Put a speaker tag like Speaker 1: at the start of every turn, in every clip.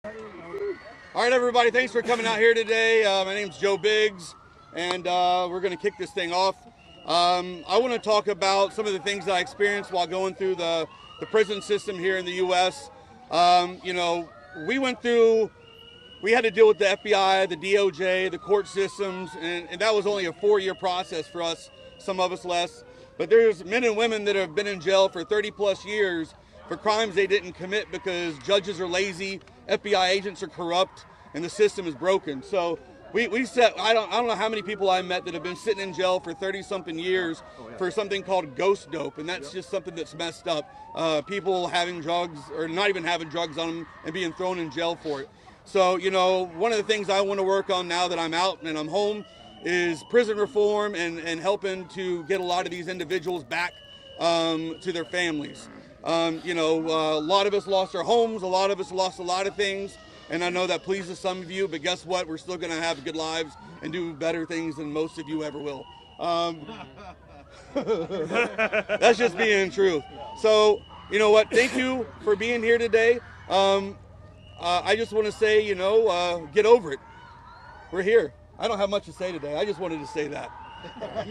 Speaker 1: All right, everybody, thanks for coming out here today. My name's Joe Biggs, and we're going to kick this thing off. I want to talk about some of the things that I experienced while going through the prison system here in the U.S. We had to deal with the FBI, the DOJ, the court systems, and that was only a 4-year process for us, some of us less. But there's men and women that have been in jail for 30 plus years for crimes they didn't commit because judges are lazy, FBI agents are corrupt, and the system is broken. So we said, I don't know how many people I met that have been sitting in jail for 30-something years for something called ghost dope, and that's just something that's messed up. People having drugs or not even having drugs on them and being thrown in jail for it. So, one of the things I want to work on now that I'm out and I'm home is prison reform and helping to get a lot of these individuals back to their families. A lot of us lost our homes, a lot of us lost a lot of things, and I know that pleases some of you, but guess what? We're still going to have good lives and do better things than most of you ever will. That's just being true. So, you know what? Thank you for being here today. I just want to say, get over it. We're here. I don't have much to say today. I just wanted to say that.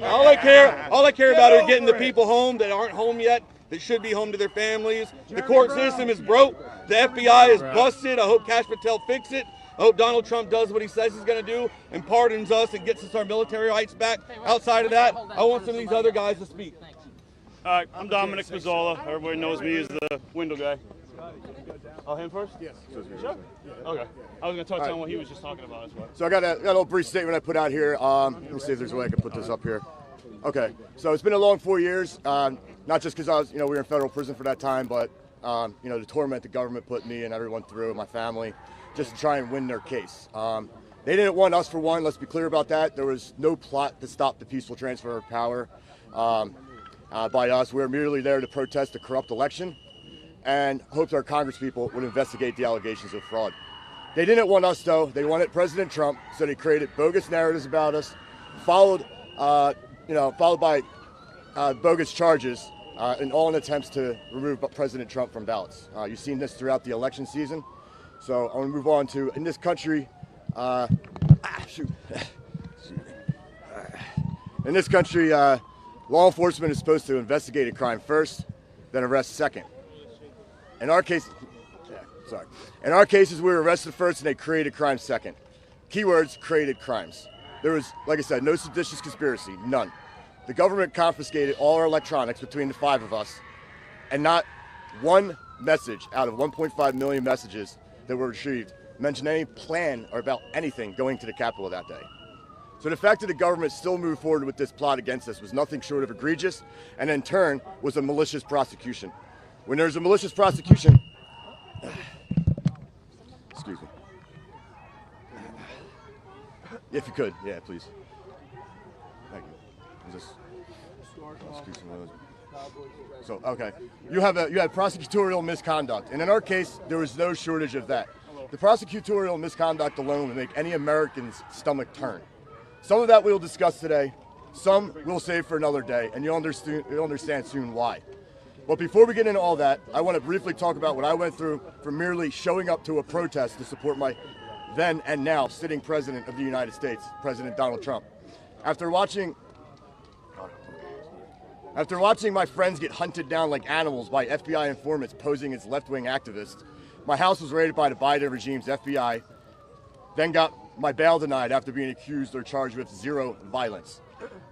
Speaker 1: All I care about are getting the people home that aren't home yet, that should be home to their families. The court system is broke. The FBI is busted. I hope Kash Patel fix it. I hope Donald Trump does what he says he's going to do and pardons us and gets us our military rights back. Outside of that, I want some of these other guys to speak.
Speaker 2: All right, I'm Dominic Mazzola. Everybody knows me as the window guy. Oh, him first?
Speaker 3: Yes.
Speaker 2: Sure. Okay. I was going to touch on what he was just talking about as well.
Speaker 3: So I got a little brief statement I put out here. Let me see if there's a way I can put this up here. Okay. So it's been a long 4 years, not just because I was, we were in federal prison for that time, but, the torment the government put me and everyone through, and my family, just to try and win their case. They didn't want us for one. Let's be clear about that. There was no plot to stop the peaceful transfer of power by us. We were merely there to protest a corrupt election and hoped our congresspeople would investigate the allegations of fraud. They didn't want us, though. They wanted President Trump, so they created bogus narratives about us, followed by bogus charges, and all in attempts to remove President Trump from ballots. You've seen this throughout the election season. So I want to move on to, in this country, in this country, law enforcement is supposed to investigate a crime first, then arrest second. In our cases, we were arrested first and they created crimes second. Keywords: created crimes. There was, like I said, no seditious conspiracy, none. The government confiscated all our electronics between the 5 of us, and not one message out of 1.5 million messages that were retrieved mentioned any plan or about anything going to the Capitol that day. So the fact that the government still moved forward with this plot against us was nothing short of egregious, and in turn was a malicious prosecution. When there's a malicious prosecution, excuse me. If you could, yeah, please. Thank you. Is this? Excuse me. So, okay. You have prosecutorial misconduct, and in our case, there was no shortage of that. The prosecutorial misconduct alone would make any American's stomach turn. Some of that we'll discuss today. Some we'll save for another day, and you'll understand soon why. But before we get into all that, I want to briefly talk about what I went through for merely showing up to a protest to support my then and now sitting president of the United States, President Donald Trump. After watching my friends get hunted down like animals by FBI informants posing as left-wing activists, my house was raided by the Biden regime's FBI, then got my bail denied after being accused or charged with zero violence.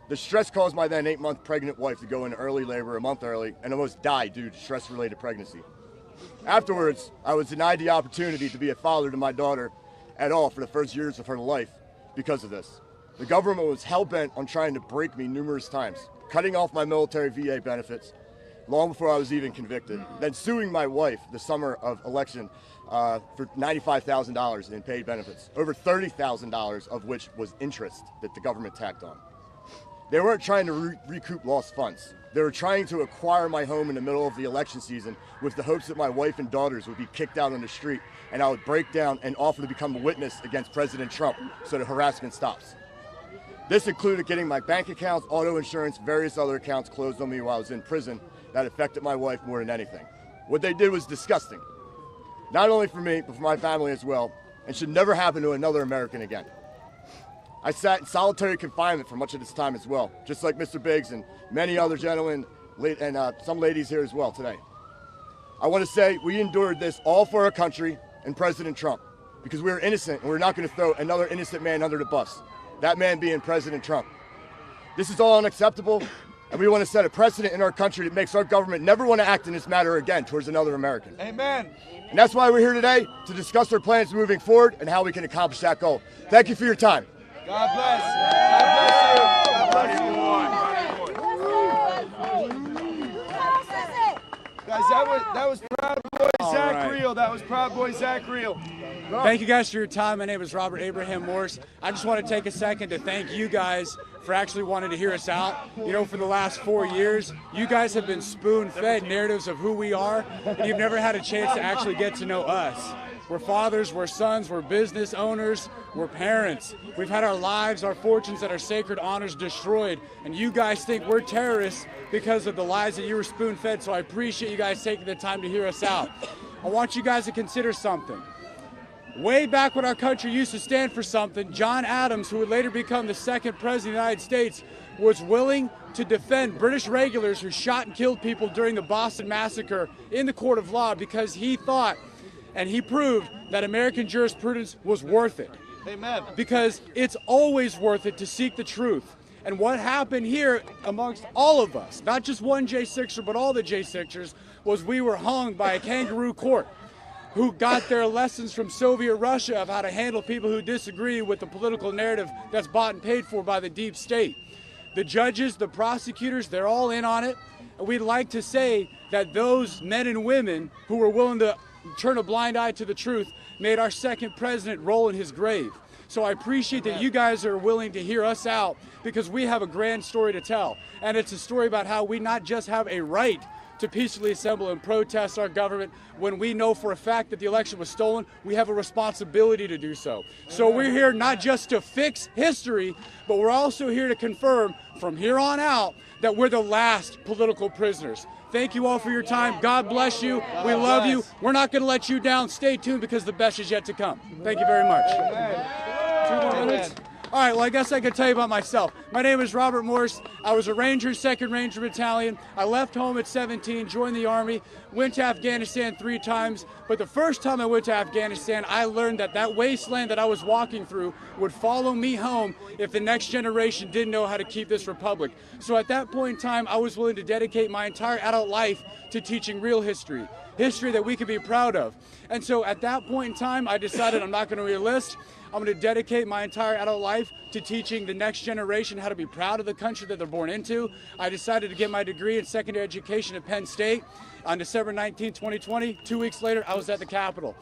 Speaker 3: The stress caused my then 8-month pregnant wife to go into early labor a month early and almost die due to stress-related pregnancy. Afterwards, I was denied the opportunity to be a father to my daughter at all for the first years of her life because of this. The government was hell-bent on trying to break me numerous times, cutting off my military VA benefits long before I was even convicted, then suing my wife the summer of election for $95,000 in paid benefits, over $30,000 of which was interest that the government tacked on. They weren't trying to recoup lost funds. They were trying to acquire my home in the middle of the election season with the hopes that my wife and daughters would be kicked out on the street and I would break down and offer to become a witness against President Trump so the harassment stops. This included getting my bank accounts, auto insurance, various other accounts closed on me while I was in prison that affected my wife more than anything. What they did was disgusting. not only for me, but for my family as well, and should never happen to another American again. I sat in solitary confinement for much of this time as well, just like Mr. Biggs and many other gentlemen and some ladies here as well today. I want to say we endured this all for our country and President Trump, because we were innocent and we're not going to throw another innocent man under the bus, that man being President Trump. This is all unacceptable, and we want to set a precedent in our country that makes our government never want to act in this matter again towards another American.
Speaker 4: Amen.
Speaker 3: And that's why we're here today, to discuss our plans moving forward and how we can accomplish that goal. Thank you for your time.
Speaker 4: God bless. God bless you. Guys, that was Proud Boy Zach Reel. That was Proud Boy Zach Reel.
Speaker 5: Thank you guys for your time. My name is Robert Abraham Morse. I just want to take a second to thank you guys for actually wanting to hear us out. You know, for the last 4 years, you guys have been spoon-fed narratives of who we are, and you've never had a chance to actually get to know us. We're fathers, we're sons, we're business owners, we're parents. We've had our lives, our fortunes, and our sacred honors destroyed, and you guys think we're terrorists because of the lies that you were spoon-fed, so I appreciate you guys taking the time to hear us out. I want you guys to consider something. Way back when our country used to stand for something, John Adams, who would later become the second president of the United States, was willing to defend British regulars who shot and killed people during the Boston Massacre in the court of law because he thought and he proved that American jurisprudence was worth it.
Speaker 4: Amen.
Speaker 5: Because it's always worth it to seek the truth. And what happened here amongst all of us, not just one J6er, but all the J6ers, was we were hung by a kangaroo court who got their lessons from Soviet Russia of how to handle people who disagree with the political narrative that's bought and paid for by the deep state. The judges, the prosecutors, they're all in on it. And we'd like to say that those men and women who were willing to turn a blind eye to the truth made our second president roll in his grave. So I appreciate that you guys are willing to hear us out, because we have a grand story to tell. And it's a story about how we not just have a right to peacefully assemble and protest our government when we know for a fact that the election was stolen, we have a responsibility to do so. So we're here not just to fix history, but we're also here to confirm from here on out that we're the last political prisoners. Thank you all for your time. God bless you. We love you. We're not going to let you down. Stay tuned, because the best is yet to come. Thank you very much. 2 more minutes? All right, well, I guess I could tell you about myself. My name is Robert Morse. I was a Ranger, 2nd Ranger Battalion. I left home at 17, joined the Army, went to Afghanistan 3 times. But the first time I went to Afghanistan, I learned that that wasteland that I was walking through would follow me home if the next generation didn't know how to keep this republic. So at that point in time, I was willing to dedicate my entire adult life to teaching real history, history that we could be proud of. And so at that point in time, I decided I'm not going to re-enlist. I'm going to dedicate my entire adult life to teaching the next generation how to be proud of the country that they're born into. I decided to get my degree in secondary education at Penn State on December 19, 2020. 2 weeks later, I was at the Capitol.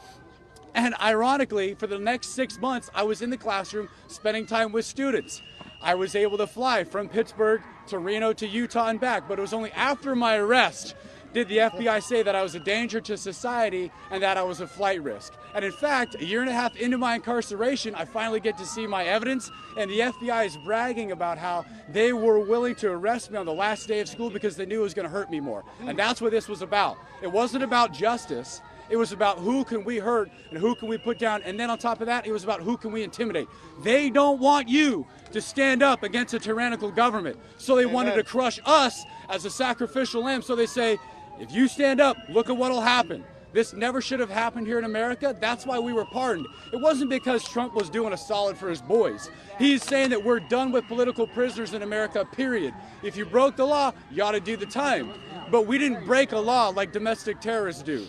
Speaker 5: And ironically, for the next 6 months, I was in the classroom spending time with students. I was able to fly from Pittsburgh to Reno to Utah and back, but it was only after my arrest did the FBI say that I was a danger to society and that I was a flight risk. And in fact, a year and a half into my incarceration, I finally get to see my evidence, and the FBI is bragging about how they were willing to arrest me on the last day of school because they knew it was going to hurt me more. And that's what this was about. It wasn't about justice. It was about who can we hurt and who can we put down. And then on top of that, it was about who can we intimidate. They don't want you to stand up against a tyrannical government. So they wanted to crush us as a sacrificial lamb. So they say, if you stand up, look at what'll happen. This never should have happened here in America. That's why we were pardoned. It wasn't because Trump was doing a solid for his boys. He's saying that we're done with political prisoners in America, period. If you broke the law, you ought to do the time. But we didn't break a law like domestic terrorists do.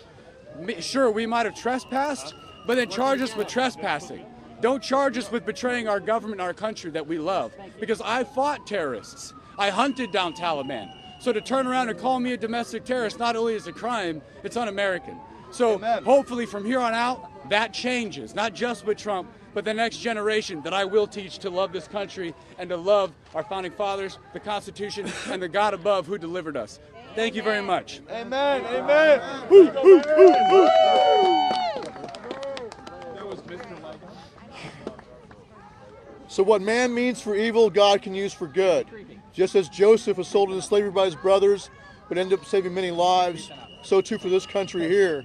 Speaker 5: Sure, we might have trespassed, but then charge us with trespassing. Don't charge us with betraying our government and our country that we love. Because I fought terrorists. I hunted down Taliban. So to turn around and call me a domestic terrorist not only is a crime, it's un-American. So hopefully from here on out, that changes, not just with Trump, but the next generation that I will teach to love this country and to love our founding fathers, the Constitution, and the God above who delivered us. Thank you very much.
Speaker 4: Amen. Amen.
Speaker 6: So what man means for evil, God can use for good. Just as Joseph was sold into slavery by his brothers, but ended up saving many lives, so too for this country here.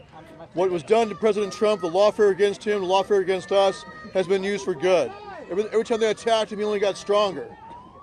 Speaker 6: What was done to President Trump, the lawfare against him, the lawfare against us, has been used for good. Every time they attacked him, he only got stronger.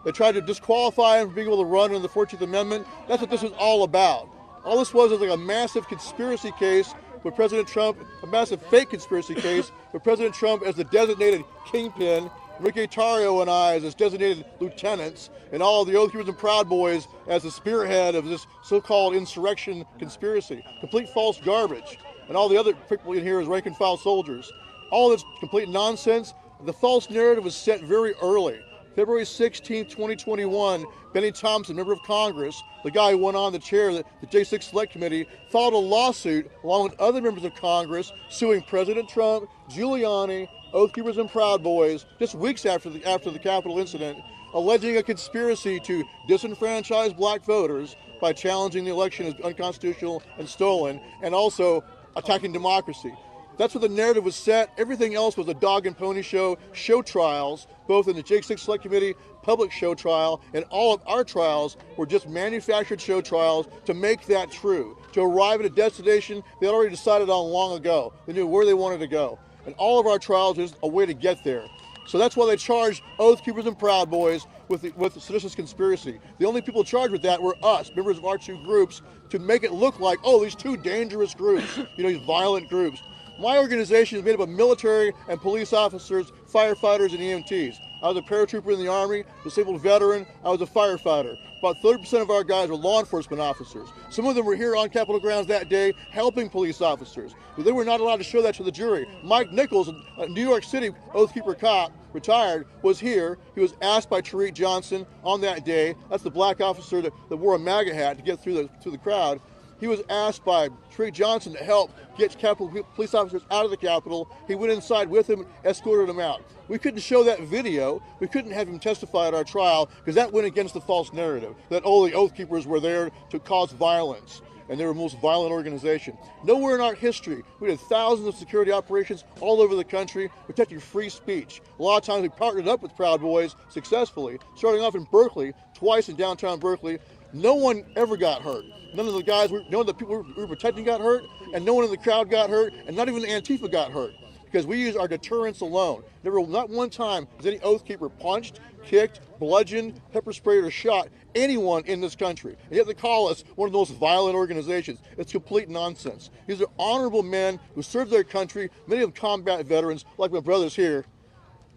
Speaker 6: They tried to disqualify him from being able to run under the 14th Amendment. That's what this was all about. All this was like a massive conspiracy case with President Trump, a massive fake conspiracy case with President Trump as the designated kingpin, Enrique Tarrio and I as his designated lieutenants, and all of the Oath Keepers and Proud Boys as the spearhead of this so-called insurrection conspiracy. Complete false garbage. And all the other people in here as rank and file soldiers. All this complete nonsense. The false narrative was set very early. February 16, 2021, Benny Thompson, member of Congress, the guy who went on the chair of the J6 Select Committee, filed a lawsuit along with other members of Congress suing President Trump, Giuliani, Oath Keepers and Proud Boys, just weeks after the Capitol incident, alleging a conspiracy to disenfranchise black voters by challenging the election as unconstitutional and stolen, and also attacking democracy. That's where the narrative was set. Everything else was a dog and pony show trials, both in the J6 Select Committee public show trial, and all of our trials were just manufactured show trials to make that true, to arrive at a destination they had already decided on long ago. They knew where they wanted to go. And all of our trials is a way to get there. So that's why they charged Oath Keepers and Proud Boys with the seditious conspiracy. The only people charged with that were us, members of our two groups, to make it look like, oh, these two dangerous groups, these violent groups. My organization is made up of military and police officers, firefighters, and EMTs. I was a paratrooper in the Army, disabled veteran. I was a firefighter. About 30% of our guys were law enforcement officers. Some of them were here on Capitol grounds that day helping police officers. But they were not allowed to show that to the jury. Mike Nichols, a New York City Oath Keeper cop, retired, was here. He was asked by Tariq Johnson on that day. That's the black officer that wore a MAGA hat to get through the crowd. He was asked by Tariq Johnson to help get Capitol police officers out of the Capitol. He went inside with him and escorted them out. We couldn't show that video. We couldn't have him testify at our trial because that went against the false narrative that, oh, the Oath Keepers were there to cause violence and they were the most violent organization. Nowhere in our history. We did thousands of security operations all over the country protecting free speech. A lot of times we partnered up with Proud Boys successfully, starting off in Berkeley, twice in downtown Berkeley. No one ever got hurt. None of the guys, none of the people we were protecting got hurt, and no one in the crowd got hurt, and not even the Antifa got hurt, because we used our deterrence alone. Not one time has any Oath Keeper punched, kicked, bludgeoned, pepper sprayed, or shot anyone in this country. And yet they call us one of the most violent organizations. It's complete nonsense. These are honorable men who serve their country, many of them combat veterans, like my brothers here,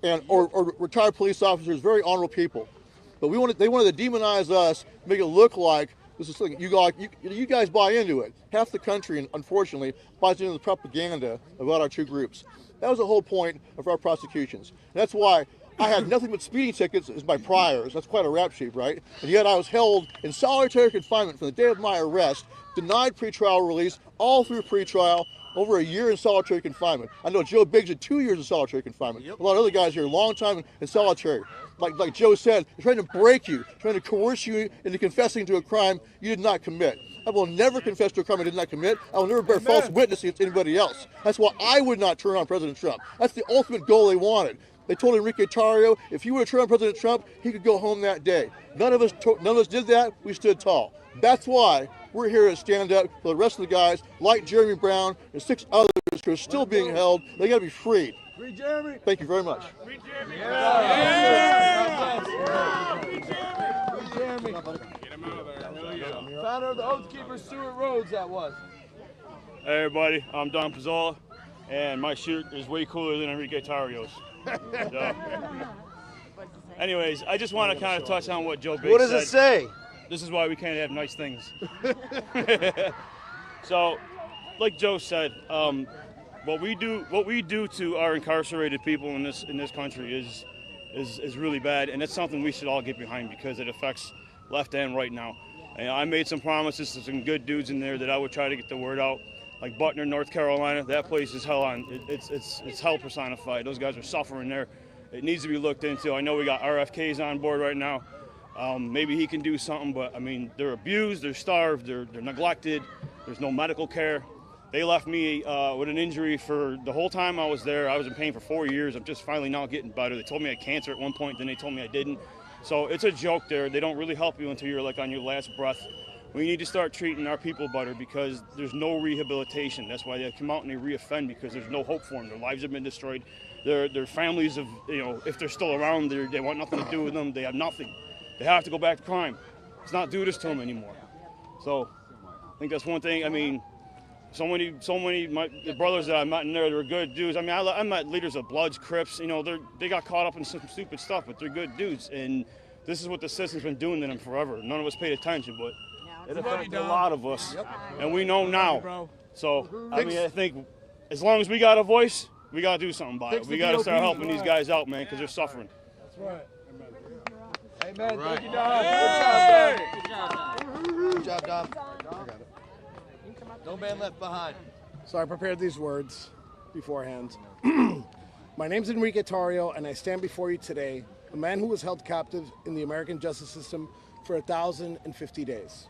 Speaker 6: and or retired police officers, very honorable people. But they wanted to demonize us, make it look like this is something you guys buy into it. Half the country, unfortunately, buys into the propaganda about our two groups. That was the whole point of our prosecutions. And that's why I had nothing but speeding tickets as my priors. That's quite a rap sheet, right? And yet I was held in solitary confinement from the day of my arrest, denied pretrial release, all through pretrial, over a year in solitary confinement. I know Joe Biggs had 2 years in solitary confinement. Yep. A lot of other guys here, a long time in solitary. Like Joe said, they're trying to break you, trying to coerce you into confessing to a crime you did not commit. I will never confess to a crime I did not commit. I will never bear false witness against anybody else. That's why I would not turn on President Trump. That's the ultimate goal they wanted. They told Enrique Tarrio, if he would turn on President Trump, he could go home that day. None of us did that. We stood tall. That's why we're here to stand up for the rest of the guys, like Jeremy Brown and 6 others who are still being held. They got to be freed.
Speaker 4: Free Jeremy.
Speaker 6: Thank you very much.
Speaker 2: Free Jeremy.
Speaker 4: Yeah. Free Jeremy. Get him out of there. Founder of the Oath Keepers, Stewart Rhodes, that was.
Speaker 2: Hey everybody, I'm Don Pizzola, and my shirt is way cooler than Enrique Tarrio's. So, anyways, I just want to kind of touch on what Joe Biggs said.
Speaker 7: What does it say?
Speaker 2: This is why we can't have nice things. So, like Joe said, what we do to our incarcerated people in this country is really bad, and it's something we should all get behind because it affects left and right now. And I made some promises to some good dudes in there that I would try to get the word out. Like Butner, North Carolina, that place is hell on. It's hell personified. Those guys are suffering there. It needs to be looked into. I know we got RFKs on board right now. Maybe he can do something, but I mean, they're abused, they're starved, they're neglected. There's no medical care. They left me with an injury for the whole time I was there. I was in pain for 4 years. I'm just finally now getting better. They told me I had cancer at one point, then they told me I didn't. So it's a joke there. They don't really help you until you're like on your last breath. We need to start treating our people better because there's no rehabilitation. That's why they come out and they reoffend, because there's no hope for them. Their lives have been destroyed. Their families have, if they're still around, they want nothing to do with them. They have nothing. They have to go back to crime. Let's not do this to them anymore. So I think that's one thing. I mean, so many the brothers that I met in there, they were good dudes. I mean, I met leaders of Bloods, Crips. They got caught up in some stupid stuff, but they're good dudes. And this is what the system's been doing to them forever. None of us paid attention, but it affected a lot of us, and we know now. So I mean, I think as long as we got a voice, we got to do something about it. We got to start helping these guys out, man, because they're suffering.
Speaker 4: That's right. Amen.
Speaker 7: Right.
Speaker 4: Thank you, Dom.
Speaker 7: Good job.
Speaker 4: Good job, Dom. I got it. No man left behind.
Speaker 8: So I prepared these words beforehand. My name's Enrique Tarrio, and I stand before you today, a man who was held captive in the American justice system for 1,050 days.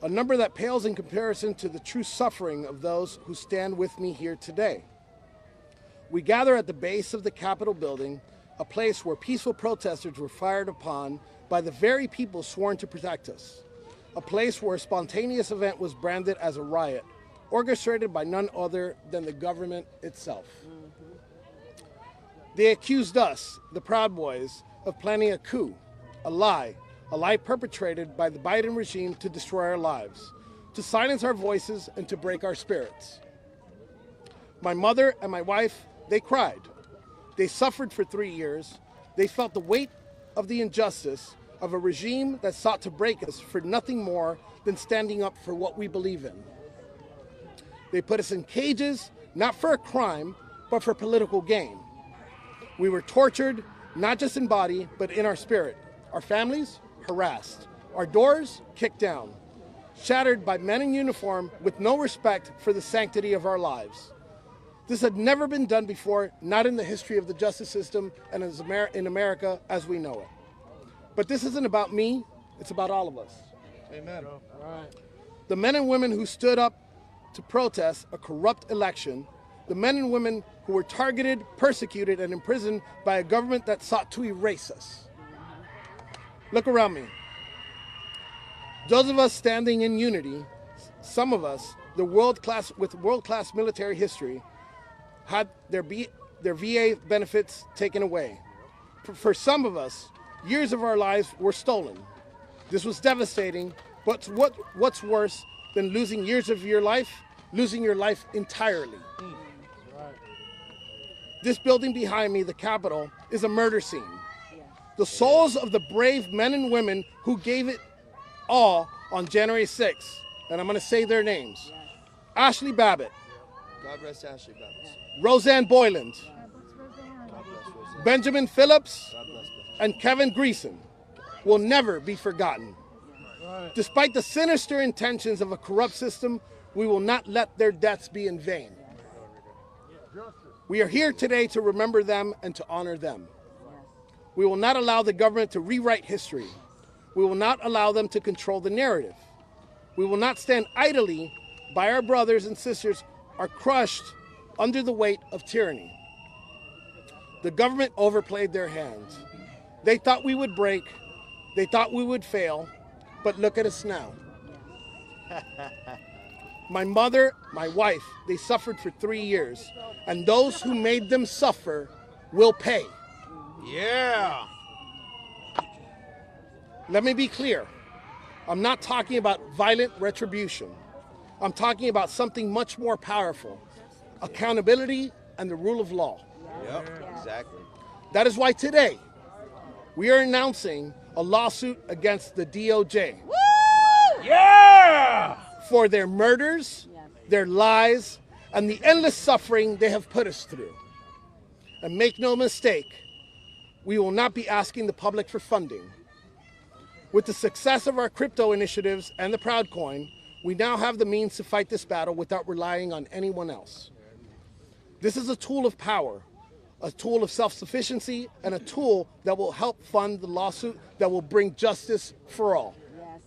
Speaker 8: A number that pales in comparison to the true suffering of those who stand with me here today. We gather at the base of the Capitol building, a place where peaceful protesters were fired upon by the very people sworn to protect us. A place where a spontaneous event was branded as a riot, orchestrated by none other than the government itself. They accused us, the Proud Boys, of planning a coup, a lie perpetrated by the Biden regime to destroy our lives, to silence our voices, and to break our spirits. My mother and my wife, they cried. They suffered for 3 years. They felt the weight of the injustice of a regime that sought to break us for nothing more than standing up for what we believe in. They put us in cages, not for a crime, but for political gain. We were tortured, not just in body, but in our spirit. Our families, harassed. Our doors, kicked down. Shattered by men in uniform with no respect for the sanctity of our lives. This had never been done before, not in the history of the justice system and in America as we know it. But this isn't about me, it's about all of us.
Speaker 4: Amen. All right.
Speaker 8: The men and women who stood up to protest a corrupt election, the men and women who were targeted, persecuted, and imprisoned by a government that sought to erase us. Look around me. Those of us standing in unity, some of us, with world-class military history, had their VA benefits taken away. For some of us, years of our lives were stolen. This was devastating, but what's worse than losing years of your life? Losing your life entirely. This building behind me, the Capitol, is a murder scene. The souls of the brave men and women who gave it all on January 6th, and I'm going to say their names. Ashley Babbitt.
Speaker 4: God rest Ashley Babbitt.
Speaker 8: Roseanne Boyland. Benjamin Phillips.
Speaker 4: God bless Benjamin.
Speaker 8: And Kevin Greason will never be forgotten.
Speaker 4: Right.
Speaker 8: Despite the sinister intentions of a corrupt system, we will not let their deaths be in vain. We are here today to remember them and to honor them. We will not allow the government to rewrite history. We will not allow them to control the narrative. We will not stand idly by our brothers and sisters are crushed under the weight of tyranny. The government overplayed their hands. They thought we would break. They thought we would fail. But look at us now. My mother, my wife, they suffered for 3 years. And those who made them suffer will pay.
Speaker 4: Yeah.
Speaker 8: Let me be clear. I'm not talking about violent retribution. I'm talking about something much more powerful. Accountability and the rule of law.
Speaker 4: Yep, exactly.
Speaker 8: That is why today we are announcing a lawsuit against the DOJ.
Speaker 4: Woo! Yeah!
Speaker 8: For their murders, their lies, and the endless suffering they have put us through. And make no mistake, we will not be asking the public for funding. With the success of our crypto initiatives and the Proud Coin, we now have the means to fight this battle without relying on anyone else. This is a tool of power, a tool of self-sufficiency, and a tool that will help fund the lawsuit that will bring justice for all. Yes.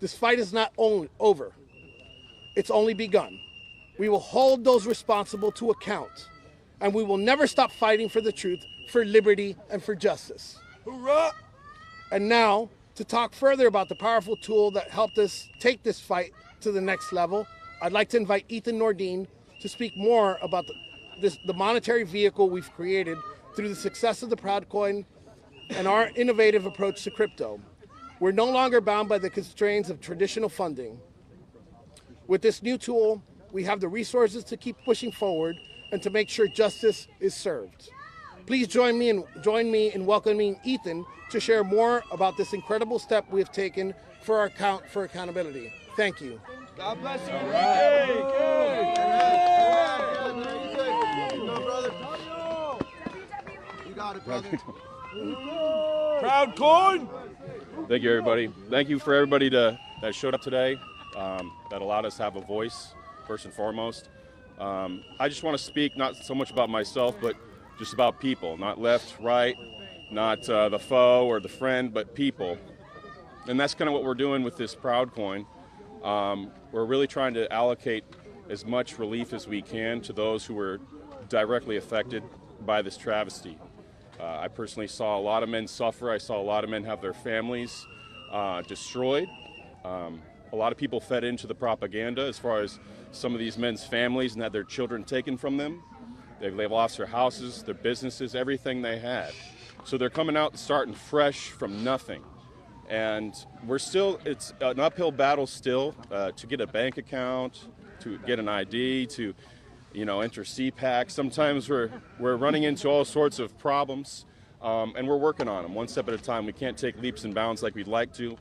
Speaker 8: This fight is not only over. It's only begun. We will hold those responsible to account, and we will never stop fighting for the truth, for liberty, and for justice.
Speaker 4: Hoorah!
Speaker 8: And now, To talk further about the powerful tool that helped us take this fight to the next level, I'd like to invite Ethan Nordine to speak more about the monetary vehicle we've created through the success of the Proudcoin and our innovative approach to crypto. We're no longer bound by the constraints of traditional funding. With this new tool, we have the resources to keep pushing forward and to make sure justice is served. Please join me in welcoming Ethan to share more about this incredible step we have taken for accountability. Thank you.
Speaker 4: God bless you, Enrique. You got it, brother. Proudcoin.
Speaker 7: Thank you, everybody. Thank you for everybody that showed up today, that allowed us to have a voice, first and foremost. I just want to speak not so much about myself, but just about people, not left, right, not the foe or the friend, but people. And that's kind of what we're doing with this Proudcoin. We're really trying to allocate as much relief as we can to those who were directly affected by this travesty. I personally saw a lot of men suffer. I saw a lot of men have their families destroyed. A lot of people fed into the propaganda as far as some of these men's families and had their children taken from them. They've lost their houses, their businesses, everything they had. So they're coming out and starting fresh from nothing. And it's an uphill battle still to get a bank account, to get an ID, to enter CPAC. Sometimes we're running into all sorts of problems, and we're working on them one step at a time. We can't take leaps and bounds like we'd like to,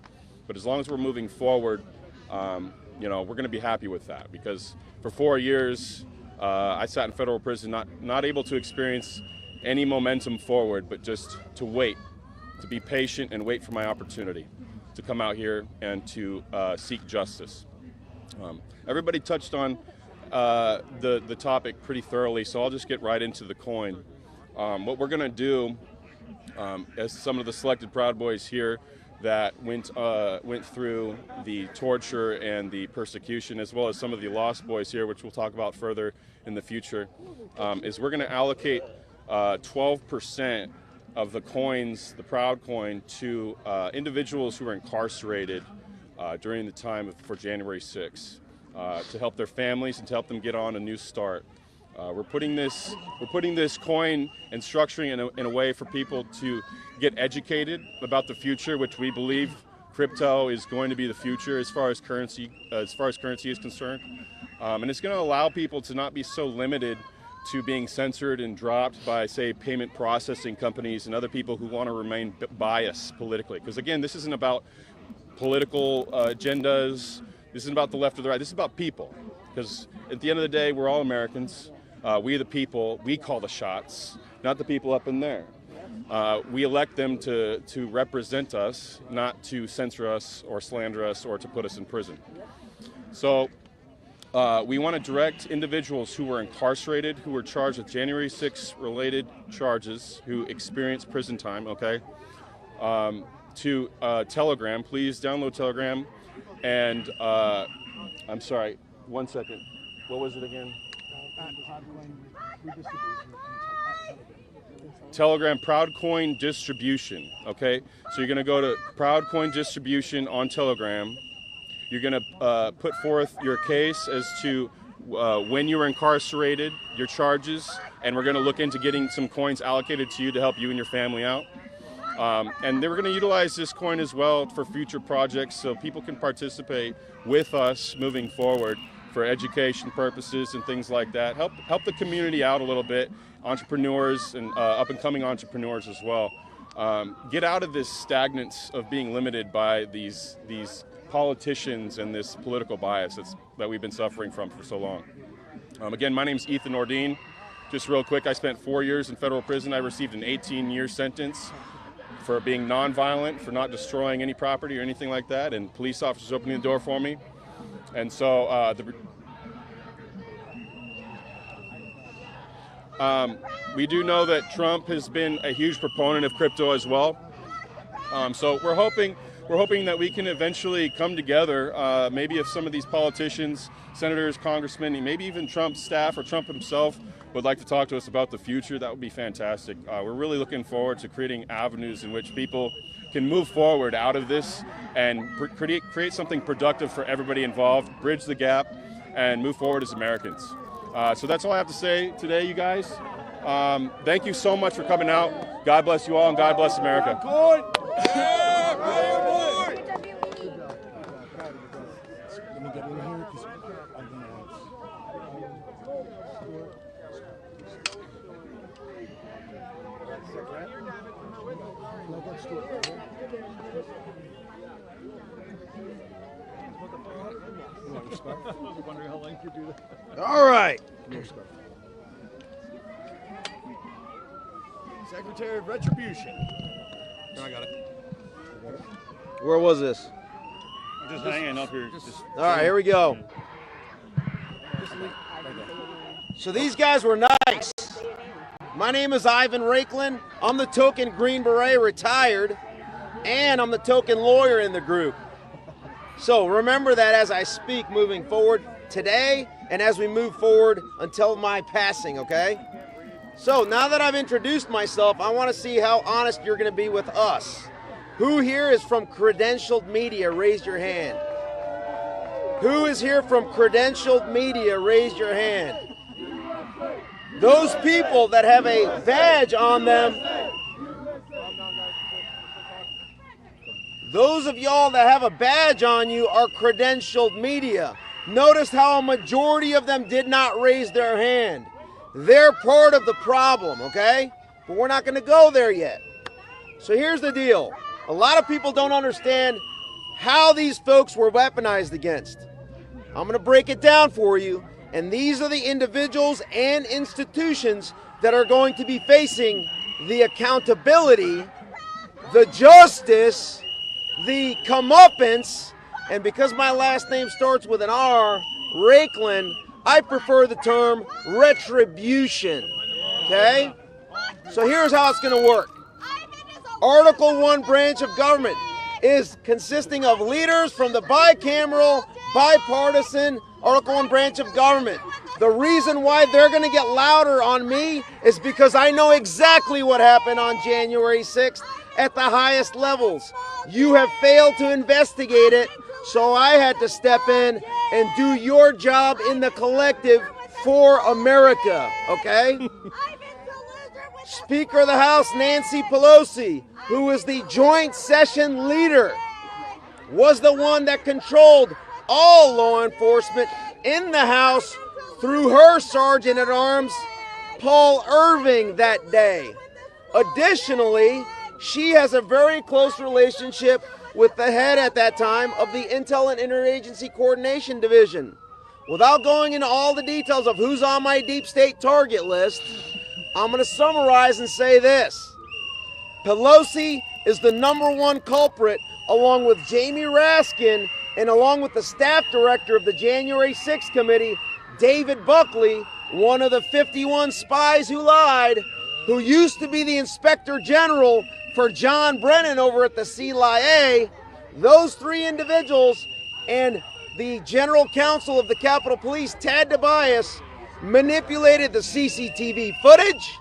Speaker 7: but as long as we're moving forward, we're going to be happy with that, because for 4 years, I sat in federal prison, not able to experience any momentum forward, but just to wait, to be patient and wait for my opportunity to come out here and to seek justice. Everybody touched on the topic pretty thoroughly, so I'll just get right into the coin. What we're going to do, as some of the selected Proud Boys here that went through the torture and the persecution, as well as some of the Lost Boys here, which we'll talk about further in the future, is we're going to allocate 12% of the coins, the Proudcoin, to individuals who are incarcerated during the time for January 6th, to help their families and to help them get on a new start. We're putting this coin and structuring it in a way for people to get educated about the future, which we believe crypto is going to be the future as far as currency is concerned, and it's going to allow people to not be so limited to being censored and dropped by, say, payment processing companies and other people who want to remain biased politically. Because again, this isn't about political agendas. This isn't about the left or the right. This is about people. Because at the end of the day, we're all Americans. We the people, we call the shots, not the people up in there. We elect them to represent us, not to censor us or slander us or to put us in prison. So we want to direct individuals who were incarcerated, who were charged with January 6 related charges, who experienced prison time, okay, to Telegram. Please download Telegram. And I'm sorry, 1 second. What was it again? Telegram Proudcoin Distribution, okay? So you're going to go to Proudcoin Distribution on Telegram. You're going to put forth your case as to when you were incarcerated, your charges, and we're going to look into getting some coins allocated to you to help you and your family out. And then we're going to utilize this coin as well for future projects so people can participate with us moving forward for education purposes and things like that. Help the community out a little bit, entrepreneurs and up-and-coming entrepreneurs as well. Get out of this stagnance of being limited by these politicians and this political bias that we've been suffering from for so long. Again, my name's Ethan Nordine. Just real quick, I spent 4 years in federal prison. I received an 18-year sentence for being nonviolent, for not destroying any property or anything like that, and police officers opening the door for me. And so we do know that Trump has been a huge proponent of crypto as well. So we're hoping we're hoping that we can eventually come together. Maybe if some of these politicians, senators, congressmen, maybe even Trump's staff or Trump himself would like to talk to us about the future, that would be fantastic. We're really looking forward to creating avenues in which people can move forward out of this and create something productive for everybody involved, bridge the gap, and move forward as Americans. So that's all I have to say today, you guys. Thank you so much for coming out. God bless you all, and God bless America.
Speaker 9: All right.
Speaker 3: Secretary of Retribution.
Speaker 1: I got it.
Speaker 9: Where was this?
Speaker 2: Just hanging up here.
Speaker 9: All right, here we go. So these guys were nice. My name is Ivan Raiklin. I'm the token Green Beret retired, and I'm the token lawyer in the group. So remember that as I speak moving forward today and as we move forward until my passing, okay? So now that I've introduced myself, I want to see how honest you're going to be with us. Who here is from credentialed media? Raise your hand. Who is here from credentialed media? Raise your hand. Those people that have a badge on them, those of y'all that have a badge on you are credentialed media. Notice how a majority of them did not raise their hand. They're part of the problem, okay? But we're not going to go there yet. So here's the deal. A lot of people don't understand how these folks were weaponized against. I'm going to break it down for you. And these are the individuals and institutions that are going to be facing the accountability, the justice, the comeuppance, and because my last name starts with an R, Raiklin, I prefer the term retribution, okay? So here's how it's going to work. Article 1 branch of government is consisting of leaders from the bicameral, bipartisan Article 1 branch of government. The reason why they're going to get louder on me is because I know exactly what happened on January 6th at the highest levels. You have failed to investigate it, so I had to step in and do your job in the collective for America, okay? Speaker of the House Nancy Pelosi, who is the joint session leader, was the one that controlled all law enforcement in the House through her Sergeant at Arms, Paul Irving, that day. Additionally, she has a very close relationship with the head at that time of the Intel and Interagency Coordination Division. Without going into all the details of who's on my deep state target list, I'm going to summarize and say this. Pelosi is the #1 culprit, along with Jamie Raskin and along with the staff director of the January 6th committee, David Buckley, one of the 51 spies who lied, who used to be the inspector general for John Brennan over at the CIA. Those three individuals and the general counsel of the Capitol Police, Tad Tobias, manipulated the CCTV footage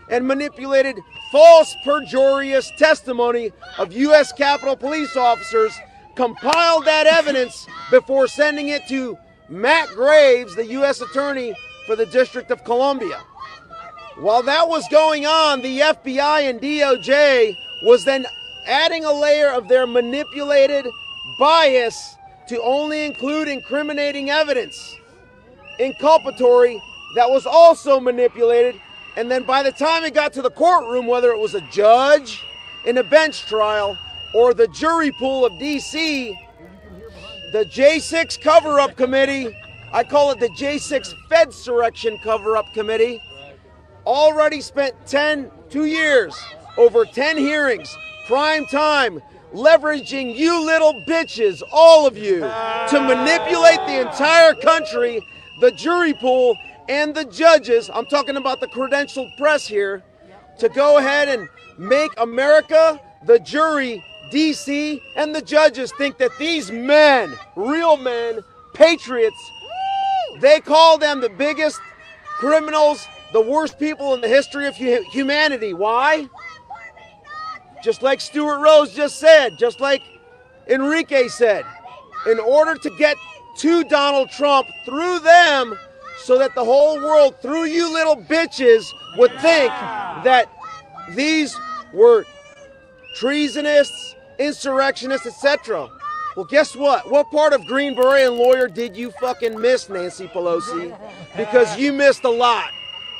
Speaker 9: and manipulated false perjurious testimony of U.S. Capitol Police officers, compiled that evidence before sending it to Matt Graves, the U.S. Attorney for the District of Columbia. While that was going on, the FBI and DOJ was then adding a layer of their manipulated bias to only include incriminating evidence, inculpatory, that was also manipulated. And then by the time it got to the courtroom, whether it was a judge in a bench trial or the jury pool of D.C., the J6 cover-up committee, I call it the J6 Fedsurrection cover-up committee, already spent 2 years, over 10 hearings, prime time, leveraging you little bitches, all of you, to manipulate the entire country, the jury pool, and the judges, I'm talking about the credentialed press here, to go ahead and make America, the jury, D.C., and the judges think that these men, real men, patriots, they call them the biggest criminals, the worst people in the history of humanity. Why? Just like Stewart Rhodes just said, just like Enrique said, in order to get to Donald Trump through them so that the whole world, through you little bitches, would think that these were treasonists, insurrectionists, etc. Well, guess what? What part of Green Beret and lawyer did you fucking miss, Nancy Pelosi? Because you missed a lot.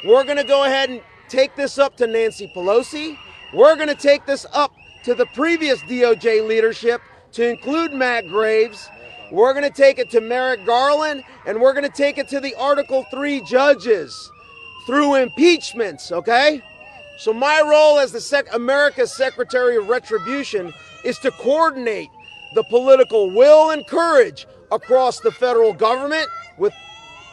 Speaker 9: We're going to go ahead and take this up to Nancy Pelosi. We're going to take this up to the previous DOJ leadership, to include Matt Graves. We're going to take it to Merrick Garland, and we're going to take it to the Article 3 judges through impeachments, okay? So my role as the America's Secretary of Retribution is to coordinate the political will and courage across the federal government, with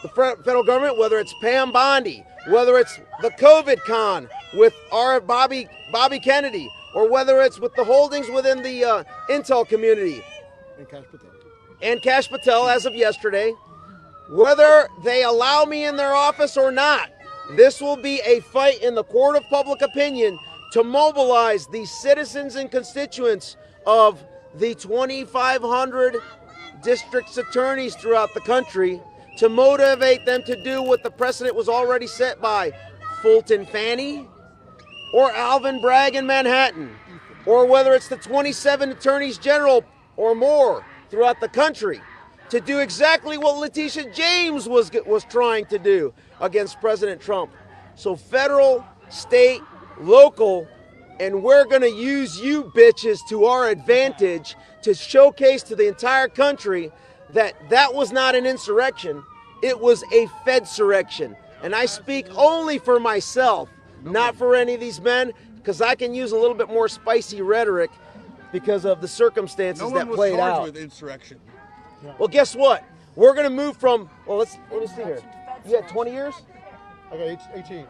Speaker 9: the federal government, whether it's Pam Bondi, whether it's the COVID con with our Bobby Kennedy, or whether it's with the holdings within the Intel community. And Kash Patel as of yesterday, whether they allow me in their office or not. This will be a fight in the court of public opinion to mobilize the citizens and constituents of the 2,500 district attorneys throughout the country, to motivate them to do what the precedent was already set by Fulton Fanny or Alvin Bragg in Manhattan, or whether it's the 27 attorneys general or more throughout the country, to do exactly what Letitia James was trying to do against President Trump. So federal, state, local, and we're going to use you bitches to our advantage to showcase to the entire country that that was not an insurrection, it was a Fedsurrection. And I speak only for myself, not for any of these men, because I can use a little bit more spicy rhetoric because of the circumstances that played out.
Speaker 1: No one was charged with insurrection.
Speaker 9: Well, guess what? We're going to move from, well, let me see here. You had 20 years?
Speaker 6: I got 18.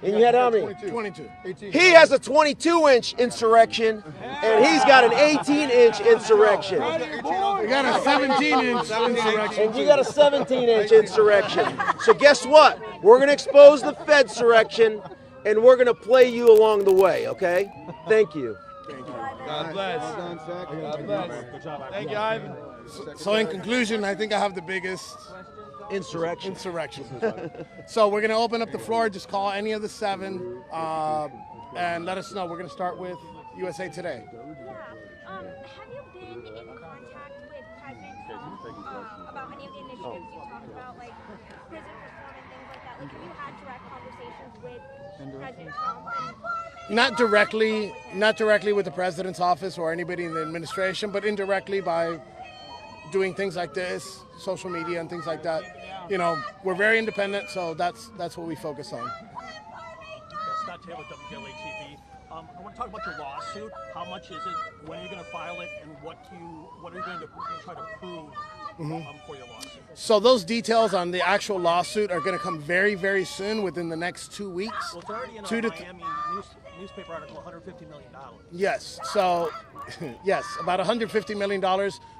Speaker 9: And you had how many?
Speaker 6: 22. 18.
Speaker 9: He has a 22-inch insurrection, and he's got an 18-inch insurrection.
Speaker 8: You got a 17-inch insurrection.
Speaker 9: And you got a 17-inch insurrection. So guess what? We're going to expose the Fedsurrection, and we're going to play you along the way, okay? Thank you.
Speaker 4: God bless. God bless. Good job. Thank you, Ivan.
Speaker 8: So in conclusion, I think I have the biggest
Speaker 9: Insurrection.
Speaker 8: So we're going to open up the floor. Just call any of the 7 and let us know. We're going to start with USA Today.
Speaker 10: Yeah. Have you been in contact with President Trump about any of the initiatives you talked about, like prison reform and things like that? Like, have you had direct conversations with President Trump?
Speaker 8: Not directly with the president's office or anybody in the administration, but indirectly by doing things like this, social media and things like that. You know, we're very independent, so that's what we focus on.
Speaker 11: Scott Taylor, WLATV. I want to talk about your lawsuit. How much is it? When are you going to file it? And what are you going to try to prove for your lawsuit?
Speaker 8: So those details on the actual lawsuit are going to come very, very soon, within the next 2 weeks.
Speaker 11: Well, it's already in a Miami newspaper article, $150 million.
Speaker 8: Yes. So, yes, about $150 million,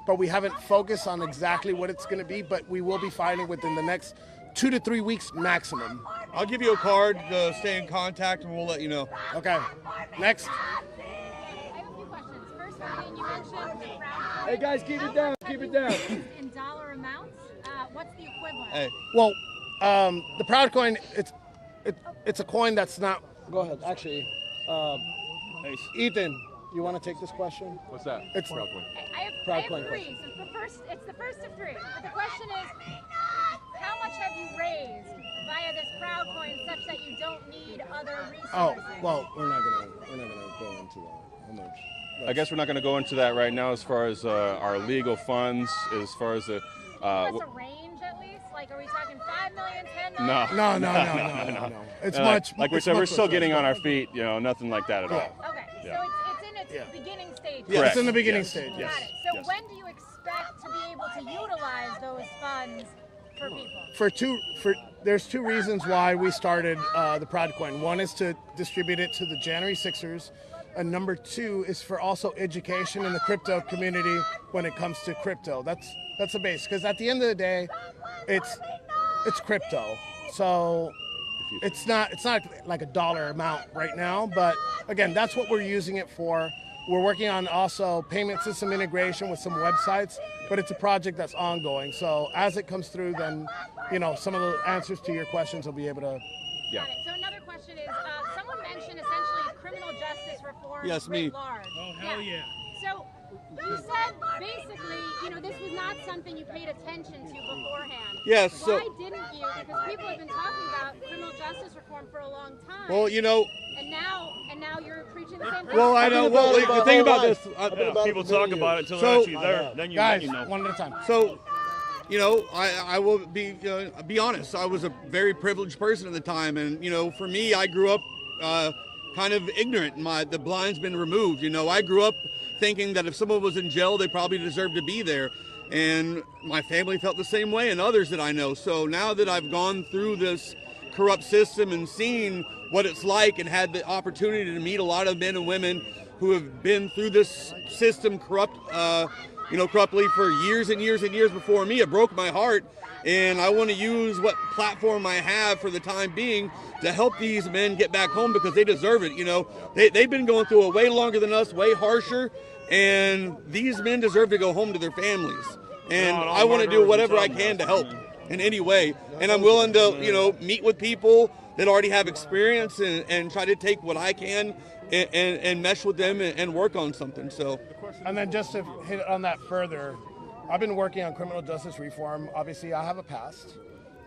Speaker 8: but we haven't focused on exactly what it's going to be, but we will be filing within the next 2 to 3 weeks maximum.
Speaker 1: I'll give you a card to stay in contact, and we'll let you know.
Speaker 8: Okay. Next.
Speaker 10: I have a few questions. First, you mentioned the crowd.
Speaker 4: Hey guys, keep it down. Keep it down.
Speaker 10: In dollar amounts, what's the equivalent?
Speaker 1: Hey.
Speaker 8: Well, the Proud coin, it's a coin that's not. Go ahead. Actually, Ethan, you want to take this question?
Speaker 7: What's that?
Speaker 8: It's
Speaker 7: Proud coin.
Speaker 10: I have
Speaker 8: Proud
Speaker 10: 3.
Speaker 8: coin
Speaker 10: So it's the first of 3. But the question is, how much have you raised via this Proud coin such that you don't need other resources?
Speaker 8: Oh, well, we're not gonna go into that. How much?
Speaker 7: I guess we're not going to go into that right now as far as our legal funds, as far as the.
Speaker 10: Give us a range at least. Like, are we talking 5 million, 10 million?
Speaker 8: No. It's much.
Speaker 7: Like we said, we're still getting on our feet. You know, nothing like that at all.
Speaker 10: Okay,
Speaker 7: Yeah.
Speaker 10: so it's in its beginning stage.
Speaker 8: Yeah,
Speaker 7: Correct.
Speaker 8: it's in the beginning
Speaker 7: Yes.
Speaker 8: stage.
Speaker 7: Yes.
Speaker 10: Got it. So
Speaker 7: Yes.
Speaker 10: when do you expect to be able to utilize those funds for people?
Speaker 8: There's 2 reasons why we started the Proud coin. One is to distribute it to the January Sixers, And number 2 is for also education in the crypto community when it comes to crypto. That's a base, because at the end of the day, it's crypto. So it's not like a dollar amount right now, but again, that's what we're using it for. We're working on also payment system integration with some websites, but it's a project that's ongoing. So as it comes through, then, you know, some of the answers to your questions will be able to.
Speaker 12: Yeah. So another question is, someone mentioned essentially criminal justice reform.
Speaker 1: Yes, me.
Speaker 12: Writ large.
Speaker 11: Oh, hell yeah.
Speaker 12: So you said basically, you know, this was not something you paid attention to beforehand.
Speaker 1: Yes. So.
Speaker 12: Why didn't you? Because people have been talking about criminal justice reform for a long time.
Speaker 1: Well, you know.
Speaker 12: And now you're preaching the same thing.
Speaker 1: Well, I know. Well, the thing about this,
Speaker 2: people talk about it until they're actually there. Then you know.
Speaker 8: One at a time.
Speaker 1: So, you know, I will be honest. I was a very privileged person at the time, and you know, for me, I grew up kind of ignorant. The blind's been removed. You know, I grew up thinking that if someone was in jail, they probably deserved to be there, and my family felt the same way, and others that I know. So now that I've gone through this corrupt system and seen what it's like, and had the opportunity to meet a lot of men and women who have been through this system corruptly for years and years and years before me, it broke my heart. And I want to use what platform I have for the time being to help these men get back home, because they deserve it. You know, they've been going through it way longer than us, way harsher, and these men deserve to go home to their families. And I want to do whatever I can to help in any way. And I'm willing to, you know, meet with people that already have experience and try to take what I can and mesh with them and work on something. So.
Speaker 8: And then just to hit on that further, I've been working on criminal justice reform. Obviously, I have a past.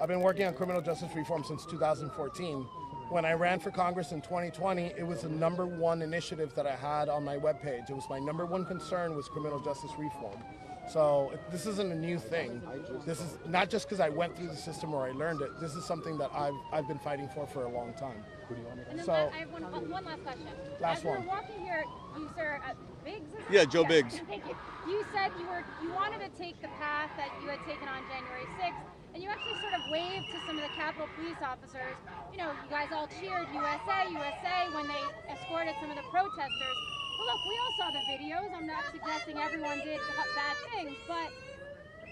Speaker 8: I've been working on criminal justice reform since 2014. When I ran for Congress in 2020, it was the #1 initiative that I had on my webpage. It was my #1 concern was criminal justice reform. So this isn't a new thing. This is not just because I went through the system or I learned it. This is something that I've been fighting for a long time.
Speaker 12: And then
Speaker 8: So
Speaker 12: I have one last question.
Speaker 8: Last
Speaker 12: As we
Speaker 8: one.
Speaker 12: were walking here, you, sir, Biggs? Is it?
Speaker 1: Yeah, Joe Biggs.
Speaker 12: Thank you. You said you wanted to take the path that you had taken on January 6th, and you actually sort of waved to some of the Capitol Police officers. You know, you guys all cheered USA, USA when they escorted some of the protesters. Well, look, we all saw the videos. I'm not suggesting everyone did bad things, but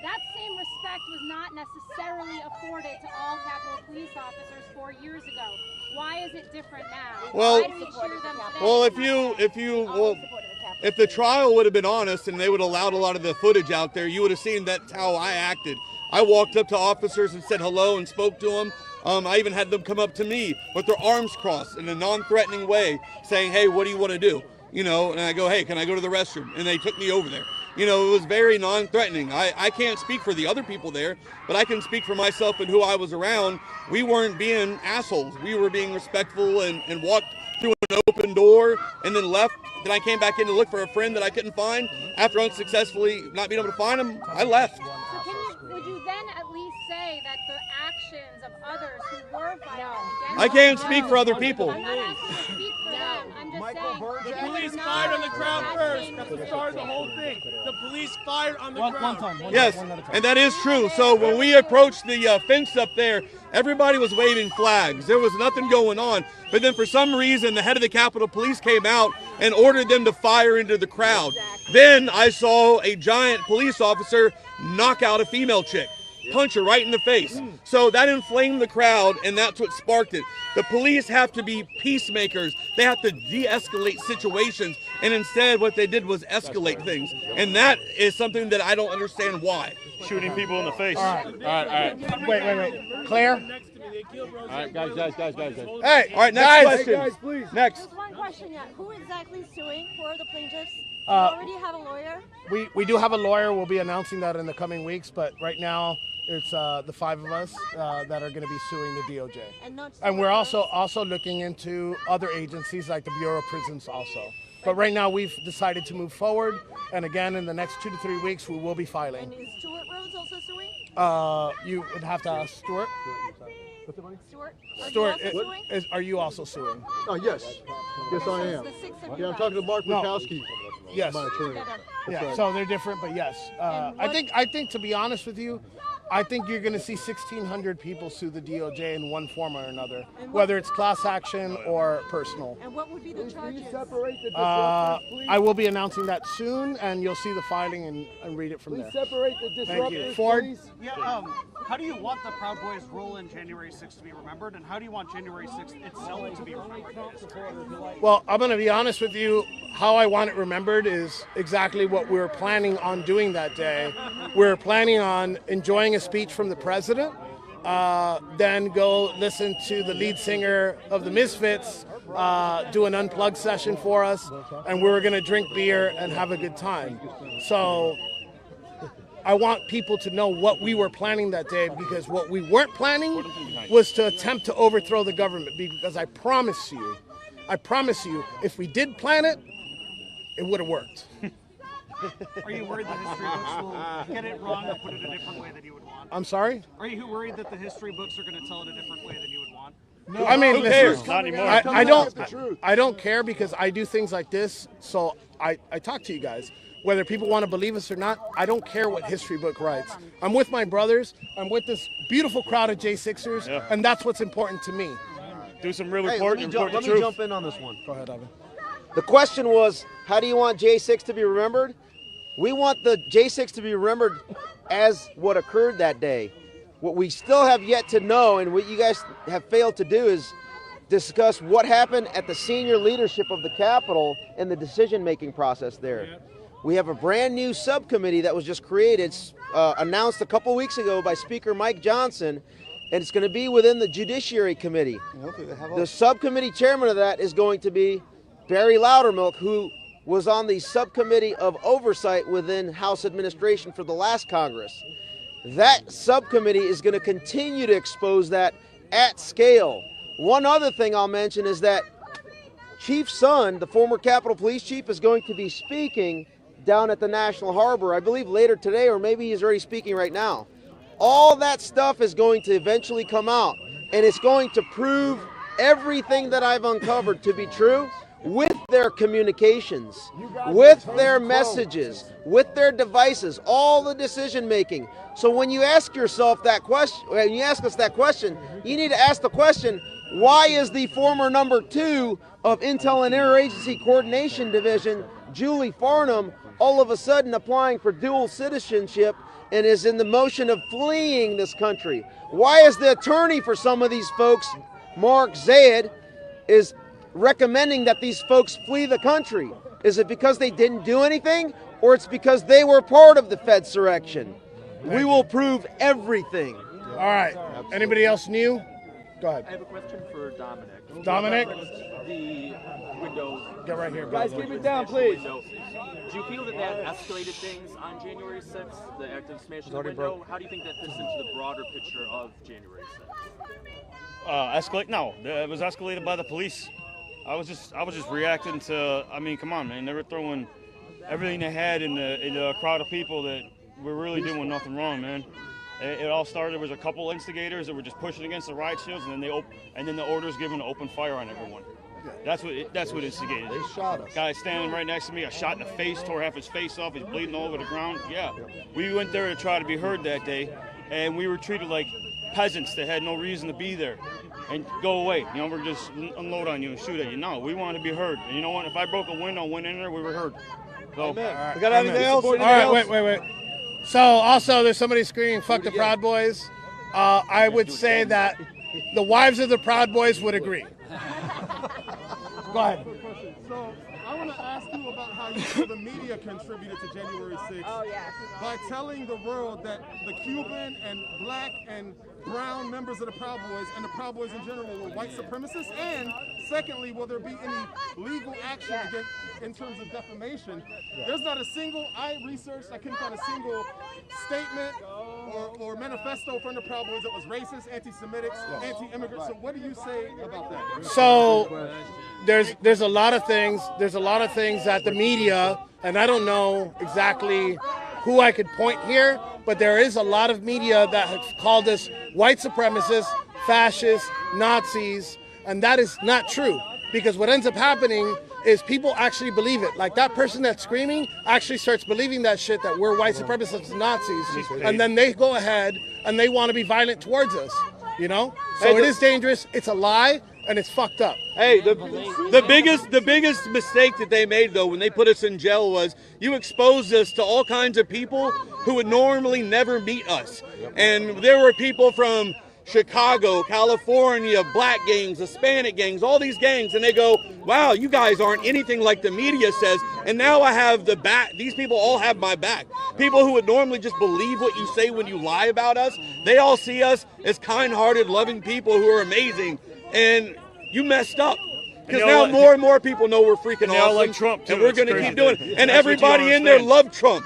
Speaker 12: that same respect was not necessarily afforded to all Capitol Police officers 4 years ago. Why is it different now?
Speaker 1: Well,
Speaker 12: Why do we cheer them today?
Speaker 1: well, if the trial would have been honest and they would have allowed a lot of the footage out there, you would have seen that's how I acted. I walked up to officers and said hello and spoke to them. I even had them come up to me with their arms crossed in a non-threatening way, saying, "Hey, what do you want to do?" You know, and I go, "Hey, can I go to the restroom?" And they took me over there. You know, it was very non-threatening. I can't speak for the other people there, but I can speak for myself and who I was around. We weren't being assholes. We were being respectful and walked through an open door and then left. Then I came back in to look for a friend that I couldn't find. After unsuccessfully not being able to find him, I left.
Speaker 12: So would you then at least say that the actions of others who were violent
Speaker 1: I can't speak for other people.
Speaker 12: I'm not asking you to speak for them. I'm just saying
Speaker 4: The police fired on the crowd first. That's what started the whole thing. The police fired on the crowd.
Speaker 1: Yes, and that is true. So when we approached the fence up there, everybody was waving flags. There was nothing going on. But then for some reason, the head of the Capitol Police came out and ordered them to fire into the crowd. Then I saw a giant police officer knock out a female chick, punch her right in the face. So that inflamed the crowd, and that's what sparked it. The police have to be peacemakers. They have to de-escalate situations, and instead what they did was escalate things. And that is something that I don't understand why.
Speaker 2: Shooting people in the face.
Speaker 8: All right. Wait. Claire?
Speaker 7: All right, guys.
Speaker 8: Hey,
Speaker 1: All right, next question.
Speaker 8: Guys, please.
Speaker 1: Next.
Speaker 10: Just one question yet. Who exactly is suing? Who are the plaintiffs? Do you
Speaker 8: Uh,
Speaker 10: already have a lawyer?
Speaker 8: We do have a lawyer. We'll be announcing that in the coming weeks, but right now it's the 5 of us that are going to be suing the DOJ. And we're also looking into other agencies like the Bureau of Prisons also. But right now we've decided to move forward, and again in the next 2 to 3 weeks we will be filing.
Speaker 10: And is Stewart Rhodes also suing?
Speaker 8: You would have to ask Stewart.
Speaker 10: Stewart,
Speaker 8: Are you also suing?
Speaker 6: Oh, yes. Yes, I am. Yeah, I'm talking to Mark Mikowski.
Speaker 8: Yes.
Speaker 6: My attorney.
Speaker 8: Yeah, so they're different, but yes. I think to be honest with you, I think you're going to see 1,600 people sue the DOJ in one form or another, whether it's class action or personal.
Speaker 13: And what would be the charges?
Speaker 8: I will be announcing that soon, and you'll see the filing and read it from there.
Speaker 4: Separate the disruptors,
Speaker 8: Thank you. Ford?
Speaker 4: please.
Speaker 11: Yeah, how do you want the Proud Boys' role in January 6th to be remembered, and how do you want January 6th itself to be remembered?
Speaker 8: Well, I'm going to be honest with you. How I want it remembered is exactly what we were planning on doing that day. We're planning on enjoying a speech from the president, then go listen to the lead singer of the Misfits do an unplugged session for us, and we were going to drink beer and have a good time. So I want people to know what we were planning that day, because what we weren't planning was to attempt to overthrow the government, because I promise you, if we did plan it, it would have worked.
Speaker 11: Are you worried that history books will get it wrong or put it a different way than you would want?
Speaker 8: I'm sorry?
Speaker 11: Are you worried that the history books are going to tell it a different way than you would want?
Speaker 8: No, I mean,
Speaker 2: who cares? Not anymore.
Speaker 8: I don't care, because I do things like this, so I talk to you guys. Whether people want to believe us or not, I don't care what history book writes. I'm with my brothers. I'm with this beautiful crowd of J6ers, and that's what's important to me.
Speaker 2: Do some real
Speaker 9: Hey,
Speaker 2: reporting.
Speaker 9: let me jump in on this one.
Speaker 8: Go ahead, Evan.
Speaker 9: The question was, how do you want J6 to be remembered? We want the J6 to be remembered as what occurred that day. What we still have yet to know, and what you guys have failed to do, is discuss what happened at the senior leadership of the Capitol and the decision-making process there. We have a brand new subcommittee that was just created, announced a couple weeks ago by Speaker Mike Johnson, and it's going to be within the Judiciary Committee. The subcommittee chairman of that is going to be Barry Loudermilk, who was on the subcommittee of oversight within House administration for the last Congress. That subcommittee is going to continue to expose that at scale. One other thing I'll mention is that Chief Son, the former Capitol Police Chief, is going to be speaking down at the National Harbor, I believe later today, or maybe he's already speaking right now. All that stuff is going to eventually come out, and it's going to prove everything that I've uncovered to be true with their communications, with their messages, with their devices, all the decision making. So when you ask yourself that question, when you ask us that question, you need to ask the question, why is the former number 2 of Intel and Interagency Coordination Division, Julie Farnham, all of a sudden applying for dual citizenship and is in the motion of fleeing this country? Why is the attorney for some of these folks, Mark Zaid, is recommending that these folks flee the country? Is it because they didn't do anything, or it's because they were part of the Fedsurrection? We will prove everything.
Speaker 8: All right. Anybody else new? Go ahead.
Speaker 14: I have a question for Dominic.
Speaker 8: Dominic?
Speaker 14: The window.
Speaker 8: Get right here,
Speaker 4: guys.
Speaker 8: brother.
Speaker 4: Keep it down, please.
Speaker 14: Do you feel that escalated things on January 6th, the act of smashing the window? How do you think that fits into the broader picture of January 6th?
Speaker 2: Escalate? No, it was escalated by the police. I was just reacting to. I mean, come on, man. They were throwing everything they had in a crowd of people that were really doing nothing wrong, man. It all started. There was a couple instigators that were just pushing against the riot shields, and then the orders given to open fire on everyone. That's what instigated.
Speaker 6: They shot us.
Speaker 2: Guy standing right next to me, I shot in the face, tore half his face off. He's bleeding all over the ground. Yeah, we went there to try to be heard that day, and we were treated like peasants that had no reason to be there. And go away. You know, we're just unload on you and shoot at you. No, we wanted to be heard. And you know what? If I broke a window and went in there, we were heard. So,
Speaker 8: Right.
Speaker 4: We got anything else?
Speaker 8: All right, wait. So also, there's somebody screaming, "Fuck the Proud Boys." I would say that the wives of the Proud Boys would agree. Go ahead.
Speaker 15: So I want to ask you about how you feel the media contributed to January 6th.
Speaker 10: Oh, yes.
Speaker 15: By telling the world that the Cuban and black and brown members of the Proud Boys and the Proud Boys in general were white supremacists, and secondly, will there be any legal action against, in terms of defamation? There's not a single, I researched, I couldn't find a single statement or manifesto from the Proud Boys that was racist, anti-Semitic, anti-immigrant. So what do you say about that?
Speaker 8: So there's a lot of things. There's a lot of things that the media, and I don't know exactly who I could point here, but there is a lot of media that has called us white supremacists, fascists, Nazis, and that is not true. Because what ends up happening is people actually believe it. Like that person that's screaming actually starts believing that shit, that we're white supremacists and Nazis, and then they go ahead and they want to be violent towards us, you know? So it is dangerous, it's a lie, and it's fucked up.
Speaker 1: Hey, the biggest mistake that they made though when they put us in jail was you exposed us to all kinds of people who would normally never meet us. And there were people from Chicago, California, black gangs, Hispanic gangs, all these gangs, and they go, wow, you guys aren't anything like the media says. And now I have the back. These people all have my back. People who would normally just believe what you say when you lie about us, they all see us as kind-hearted, loving people who are amazing. And you messed up. Because now more and more people know we're freaking awesome,
Speaker 2: like Trump too.
Speaker 1: and we're going to keep doing it. And
Speaker 2: That's
Speaker 1: everybody in there loved Trump.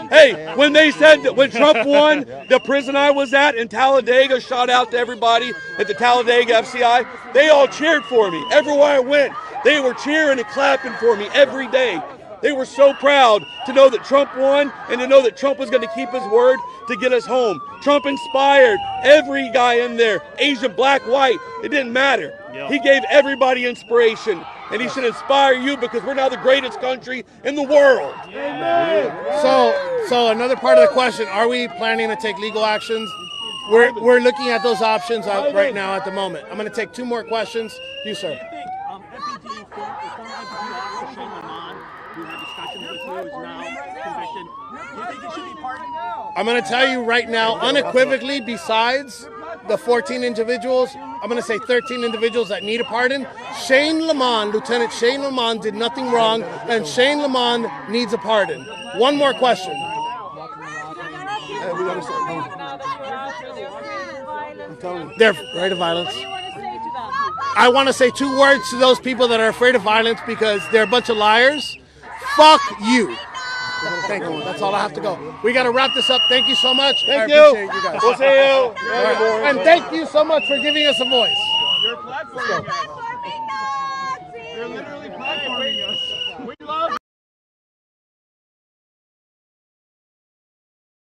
Speaker 1: Hey, when they said that when Trump won, the prison I was at in Talladega, shout out to everybody at the Talladega FCI, they all cheered for me. Everywhere I went, they were cheering and clapping for me every day. They were so proud to know that Trump won and to know that Trump was going to keep his word to get us home. Trump inspired every guy in there, Asian, black, white, it didn't matter. He gave everybody inspiration, and he should inspire you because we're now the greatest country in the world.
Speaker 8: Amen. So another part of the question, are we planning to take legal actions? We're looking at those options right now at the moment. I'm going to take 2 more questions. You, sir.
Speaker 11: Do you think MPD, former MPD officer Shane Lamont, who had discussions with you, is now convicted? Do you think he should be pardoned?
Speaker 8: I'm going to tell you right now, unequivocally, besides the 14 individuals, I'm going to say 13 individuals that need a pardon. Shane Lamont, Lieutenant Shane Lamont, did nothing wrong, and Shane Lamont needs a pardon. One more question. They're afraid of violence. I want to say 2 words to those people that are afraid of violence because they're a bunch of liars. Fuck you. Thank you. That's all I have to go. We got to wrap this up. Thank you so much.
Speaker 1: Thank
Speaker 8: I appreciate you guys.
Speaker 1: We'll see you.
Speaker 8: Right. And thank you so much for giving us a voice.
Speaker 15: You're platforming us. You're literally platforming us. We love